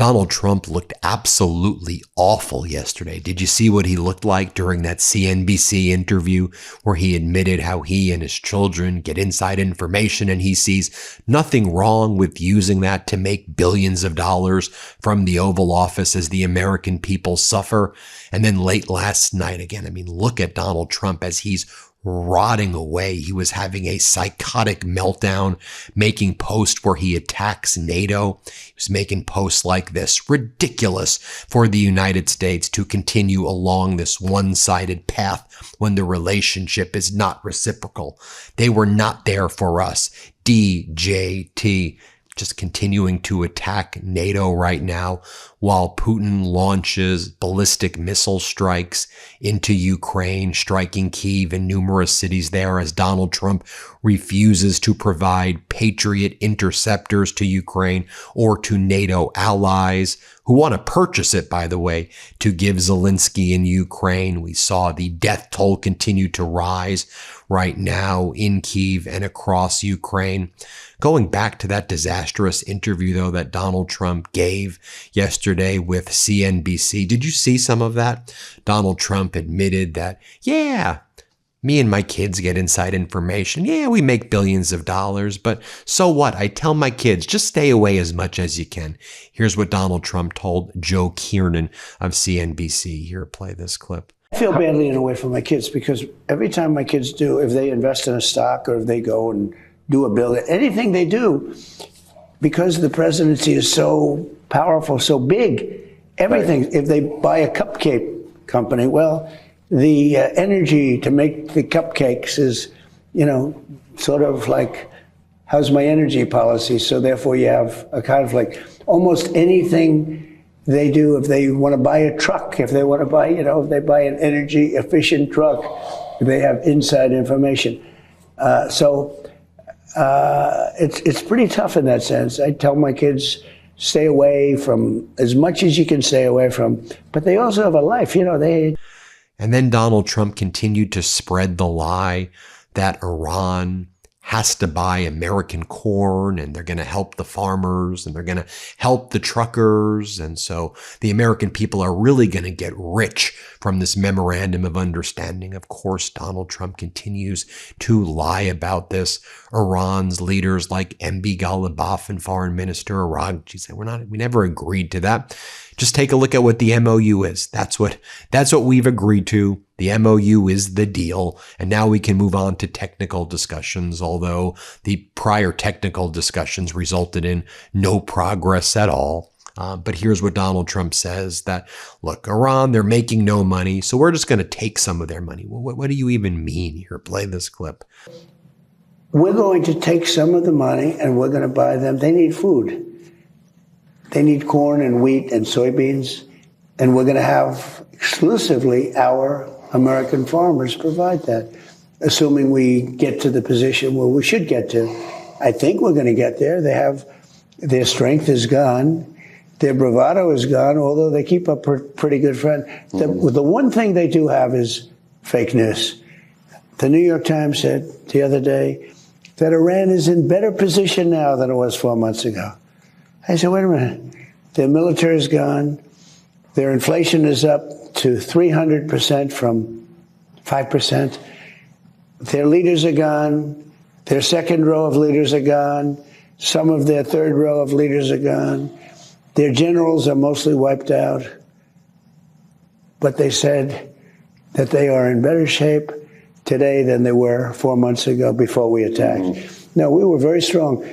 Donald Trump looked absolutely awful yesterday. Did you see what he looked like during that CNBC interview where he admitted how he and his children get inside information and he sees nothing wrong with using that to make billions of dollars from the Oval Office as the American people suffer? And then late last night, again, I mean, look at Donald Trump as he's rotting away. He was having a psychotic meltdown, making posts where he attacks NATO. He was making posts like this. Ridiculous for the United States to continue along this one-sided path when the relationship is not reciprocal. They were not there for us. DJT. Just continuing to attack NATO right now while Putin launches ballistic missile strikes into Ukraine, striking Kyiv and numerous cities there as Donald Trump refuses to provide Patriot interceptors to Ukraine or to NATO allies who want to purchase it, by the way, to give Zelensky in Ukraine. We saw the death toll continue to rise right now in Kyiv and across Ukraine. Going back to that disastrous interview, though, that Donald Trump gave yesterday with CNBC, did you see some of that? Donald Trump admitted that, yeah, me and my kids get inside information. Yeah, we make billions of dollars, but so what? I tell my kids, just stay away as much as you can. Here's what Donald Trump told Joe Kiernan of CNBC. Here, play this clip. I feel badly in a way for my kids because every time my kids do, if they invest in a stock or if they go and do a bill, anything they do, because the presidency is so powerful, so big, everything, right. If they buy a cupcake company, well, the energy to make the cupcakes is, sort of like, how's my energy policy? So therefore you have a conflict. Almost anything they do, if they want to buy a truck, if they want to buy, if they buy an energy efficient truck, they have inside information. It's pretty tough in that sense. I tell my kids, stay away from as much as you can stay away from, but they also have a life, And then Donald Trump continued to spread the lie that Iran has to buy American corn and they're going to help the farmers and they're going to help the truckers. And so the American people are really going to get rich from this memorandum of understanding. Of course, Donald Trump continues to lie about this. Iran's leaders like MB Ghalibaf and Foreign Minister Aragchi say, we never agreed to that. Just take a look at what the MOU is. That's what we've agreed to. The MOU is the deal. And now we can move on to technical discussions, although the prior technical discussions resulted in no progress at all. But here's what Donald Trump says, that, look, Iran, they're making no money, so we're just going to take some of their money. Well, what do you even mean here? Play this clip. We're going to take some of the money and we're going to buy them. They need food. They need corn and wheat and soybeans, and we're going to have exclusively our American farmers provide that, assuming we get to the position where we should get to. I think we're going to get there. Their strength is gone. Their bravado is gone, although they keep up a pretty good front. The one thing they do have is fake news. The New York Times said the other day that Iran is in better position now than it was 4 months ago. I said, wait a minute. Their military is gone. Their inflation is up to 300% from 5%. Their leaders are gone. Their second row of leaders are gone. Some of their third row of leaders are gone. Their generals are mostly wiped out. But they said that they are in better shape today than they were 4 months ago before we attacked. No, we were very strong.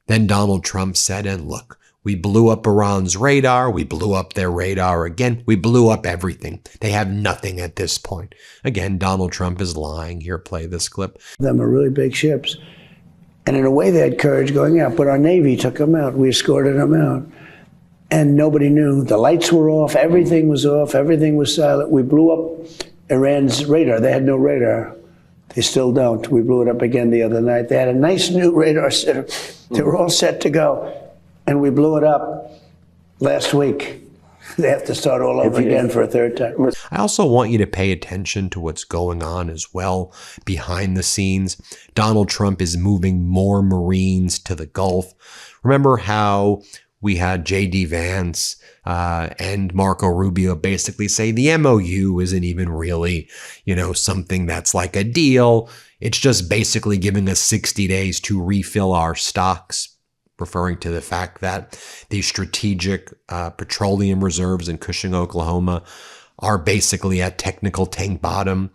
Then Donald Trump said, and look, we blew up Iran's radar. We blew up their radar again. We blew up everything. They have nothing at this point. Again, Donald Trump is lying. Here, play this clip. Them are really big ships. And in a way, they had courage going out. But our Navy took them out. We escorted them out. And nobody knew. The lights were off. Everything was off. Everything was silent. We blew up Iran's radar. They had no radar. They still don't. We blew it up again the other night. They had a nice new radar set. They were all set to go. And we blew it up last week. They have to start all over again for a third time. I also want you to pay attention to what's going on as well behind the scenes. Donald Trump is moving more Marines to the Gulf. Remember how we had J.D. Vance and Marco Rubio basically say the MOU isn't even really, something that's like a deal. It's just basically giving us 60 days to refill our stocks, referring to the fact that the strategic petroleum reserves in Cushing, Oklahoma are basically at technical tank bottom.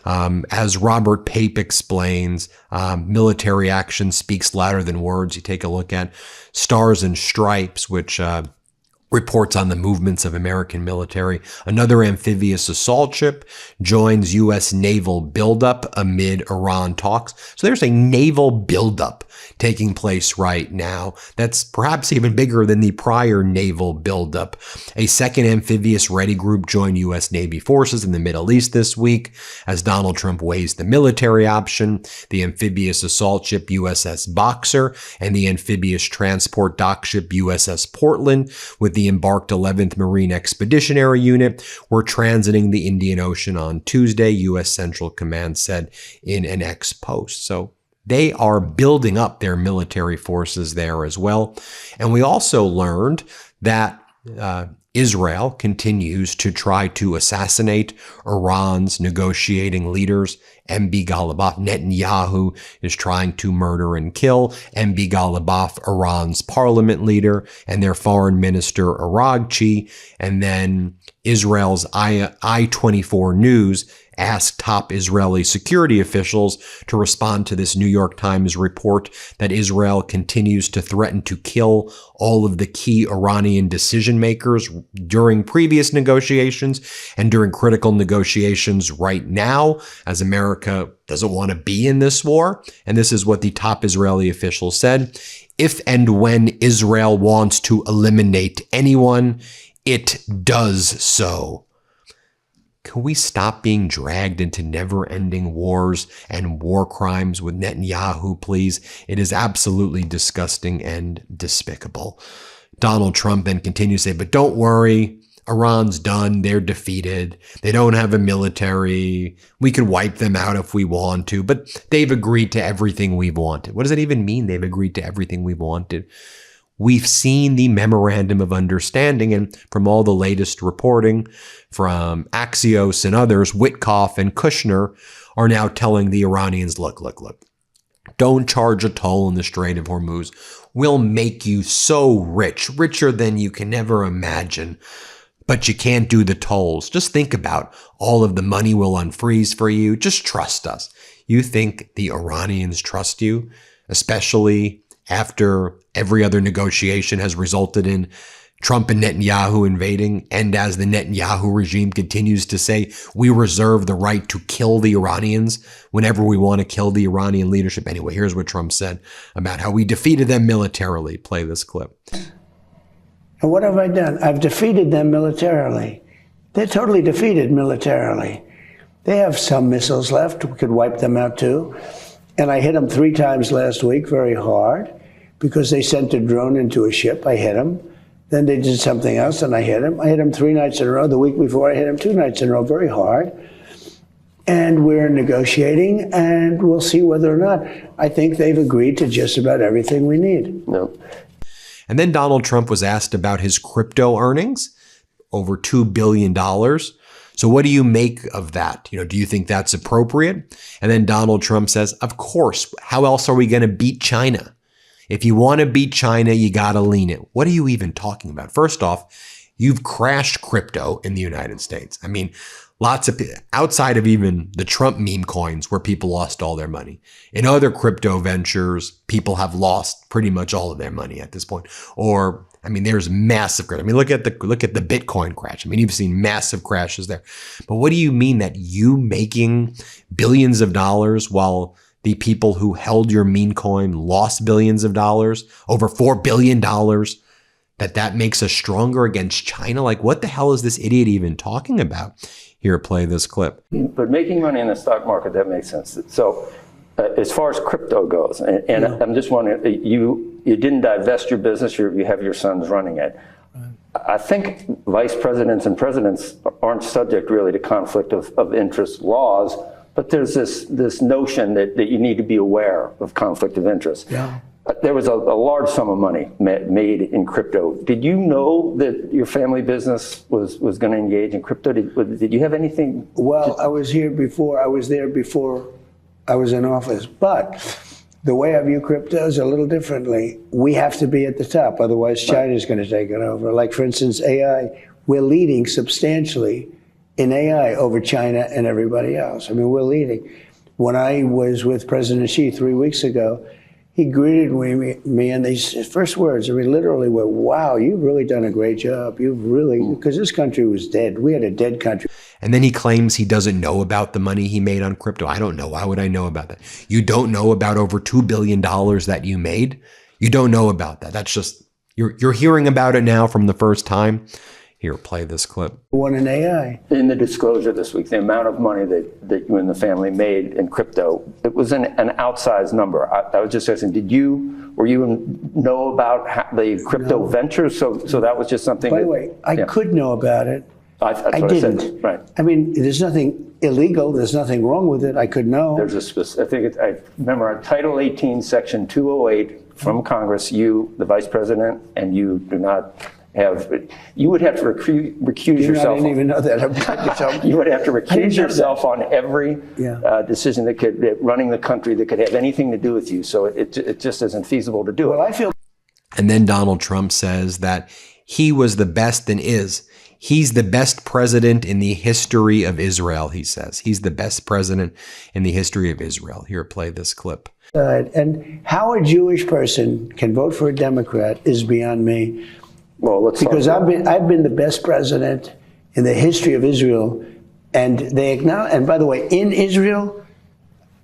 As Robert Pape explains, military action speaks louder than words. You take a look at Stars and Stripes, which reports on the movements of American military. Another amphibious assault ship joins U.S. naval buildup amid Iran talks. So there's a naval buildup taking place right now that's perhaps even bigger than the prior naval buildup. A second amphibious ready group joined U.S. Navy forces in the Middle East this week as Donald Trump weighs the military option. The amphibious assault ship USS Boxer and the amphibious transport dock ship USS Portland with the embarked 11th Marine Expeditionary Unit were transiting the Indian Ocean on Tuesday, U.S. Central Command said in an ex-post. So they are building up their military forces there as well. And we also learned that Israel continues to try to assassinate Iran's negotiating leaders. MB Ghalibaf, Netanyahu, is trying to murder and kill MB Ghalibaf, Iran's parliament leader, and their foreign minister, Araghchi. And then Israel's I-24 News asked top Israeli security officials to respond to this New York Times report that Israel continues to threaten to kill all of the key Iranian decision makers during previous negotiations and during critical negotiations right now, as America doesn't want to be in this war. And this is what the top Israeli official said. If and when Israel wants to eliminate anyone, it does so. Can we stop being dragged into never-ending wars and war crimes with Netanyahu, please? It is absolutely disgusting and despicable. Donald Trump then continues to say, but don't worry, Iran's done. They're defeated. They don't have a military. We could wipe them out if we want to, but they've agreed to everything we've wanted. What does that even mean, they've agreed to everything we've wanted? We've seen the memorandum of understanding, and from all the latest reporting from Axios and others, Witkoff and Kushner are now telling the Iranians, look, don't charge a toll in the Strait of Hormuz. We'll make you so rich, richer than you can ever imagine, but you can't do the tolls. Just think about all of the money we'll unfreeze for you. Just trust us. You think the Iranians trust you, especially after every other negotiation has resulted in Trump and Netanyahu invading, and as the Netanyahu regime continues to say, we reserve the right to kill the Iranians whenever we want to kill the Iranian leadership. Anyway, here's what Trump said about how we defeated them militarily. Play this clip. And what have I done? I've defeated them militarily. They're totally defeated militarily. They have some missiles left. We could wipe them out too. And I hit them 3 times last week very hard because they sent a drone into a ship. I hit them. Then they did something else and I hit them. I hit them 3 nights in a row. The week before I hit them 2 nights in a row very hard. And we're negotiating and we'll see whether or not. I think they've agreed to just about everything we need. No. And then Donald Trump was asked about his crypto earnings, over $2 billion. So what do you make of that? Do you think that's appropriate? And then Donald Trump says, of course, how else are we going to beat China? If you want to beat China, you got to lean it. What are you even talking about? First off, you've crashed crypto in the United States. I mean, lots of people, outside of even the Trump meme coins where people lost all their money. In other crypto ventures, people have lost pretty much all of their money at this point. Or there's massive crash. Look at the Bitcoin crash. You've seen massive crashes there. But what do you mean that you making billions of dollars while the people who held your meme coin lost billions of dollars, over $4 billion, that makes us stronger against China? Like, what the hell is this idiot even talking about? Here, play this clip. But making money in the stock market, that makes sense. So as far as crypto goes, and yeah. I'm just wondering, you didn't divest your business, you have your sons running it. I think vice presidents and presidents aren't subject really to conflict of interest laws, but there's this notion that you need to be aware of conflict of interest. Yeah. There was a large sum of money made in crypto. Did you know that your family business was going to engage in crypto? Did you have anything? Well, I was there before I was in office. But the way I view crypto is a little differently. We have to be at the top, otherwise China's going to take it over. Like, for instance, AI, we're leading substantially in AI over China and everybody else. I mean, we're leading. When I was with President Xi 3 weeks ago, he greeted me, and his first words, I mean, literally were, wow, you've really done a great job. You've really, because this country was dead. We had a dead country. And then he claims he doesn't know about the money he made on crypto. I don't know. Why would I know about that? You don't know about over $2 billion that you made? You don't know about that. That's just, you're hearing about it now from the first time. Here, play this clip. One in AI. In the disclosure this week, the amount of money that you and the family made in crypto, it was an outsized number. I was just asking, were you know about the crypto ventures? So that was just something. By the way, I could know about it. I didn't. Right. I mean, there's nothing illegal. There's nothing wrong with it. I could know. There's I remember on Title 18, Section 208 from Congress, you, the Vice President, and you do not have, you would have to recuse yourself. I didn't even know that. You would have to recuse yourself on every decision that could, running the country, that could have anything to do with you. So it just isn't feasible to do it. Well, I feel. And then Donald Trump says that he was the best and is. He's the best president in the history of Israel, he says. He's the best president in the history of Israel. Here, play this clip. And how a Jewish person can vote for a Democrat is beyond me. Well, because I've been the best president in the history of Israel, and they acknowledge. And by the way, in Israel,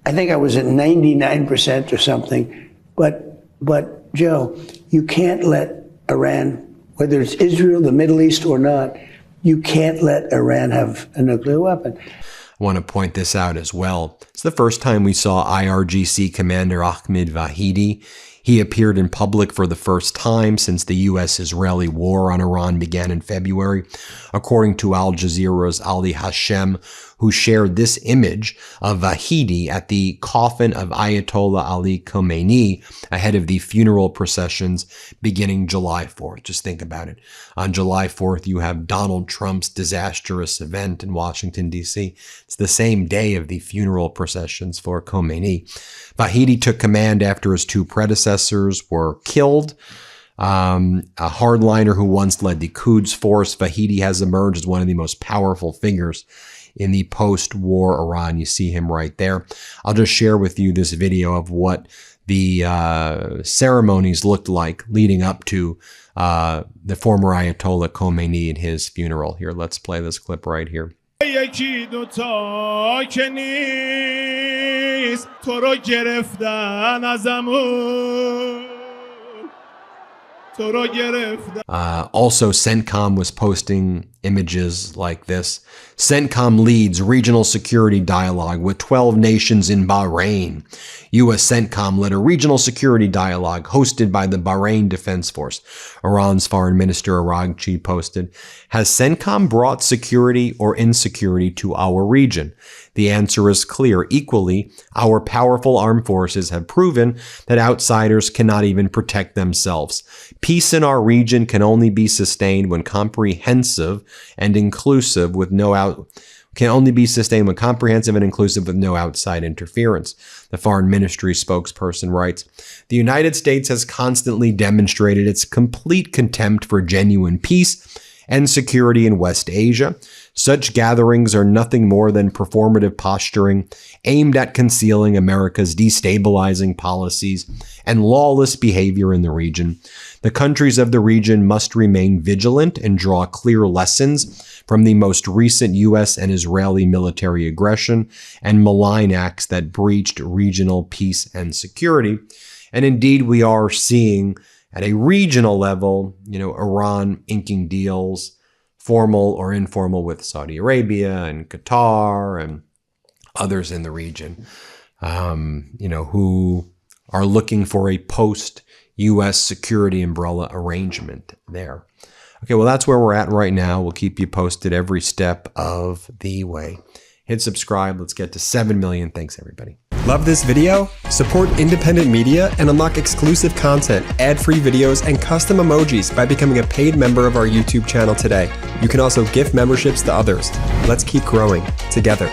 I think I was at 99% or something. But Joe, you can't let Iran, whether it's Israel, the Middle East, or not, you can't let Iran have a nuclear weapon. I want to point this out as well. It's the first time we saw IRGC Commander Ahmed Vahidi. He appeared in public for the first time since the U.S.-Israeli war on Iran began in February, according to Al Jazeera's Ali Hashem, who shared this image of Vahidi at the coffin of Ayatollah Ali Khamenei ahead of the funeral processions beginning July 4th. Just think about it. On July 4th, you have Donald Trump's disastrous event in Washington, D.C. It's the same day of the funeral processions for Khamenei. Vahidi took command after his two predecessors were killed. A hardliner who once led the Quds Force, Vahidi has emerged as one of the most powerful figures in the post-war Iran. You see him right there. I'll just share with you this video of what the ceremonies looked like leading up to the former Ayatollah Khomeini and his funeral. Here, let's play this clip right here. Also, CENTCOM was posting images like this. CENTCOM leads regional security dialogue with 12 nations in Bahrain. U.S. CENTCOM led a regional security dialogue hosted by the Bahrain Defense Force. Iran's foreign minister Araghchi posted, has CENTCOM brought security or insecurity to our region? The answer is clear. Equally, our powerful armed forces have proven that outsiders cannot even protect themselves. Peace in our region can only be sustained when comprehensive and inclusive with no outside interference. The foreign ministry spokesperson writes, the United States has constantly demonstrated its complete contempt for genuine peace and security in West Asia. Such gatherings are nothing more than performative posturing aimed at concealing America's destabilizing policies and lawless behavior in the region. The countries of the region must remain vigilant and draw clear lessons from the most recent U.S. and Israeli military aggression and malign acts that breached regional peace and security. And indeed, we are seeing at a regional level, Iran inking deals, formal or informal, with Saudi Arabia and Qatar and others in the region, who are looking for a post-U.S. security umbrella arrangement there. Okay, well, that's where we're at right now. We'll keep you posted every step of the way. Hit subscribe. Let's get to 7 million. Thanks, everybody. Love this video? Support independent media and unlock exclusive content, ad-free videos, and custom emojis by becoming a paid member of our YouTube channel today. You can also gift memberships to others. Let's keep growing together.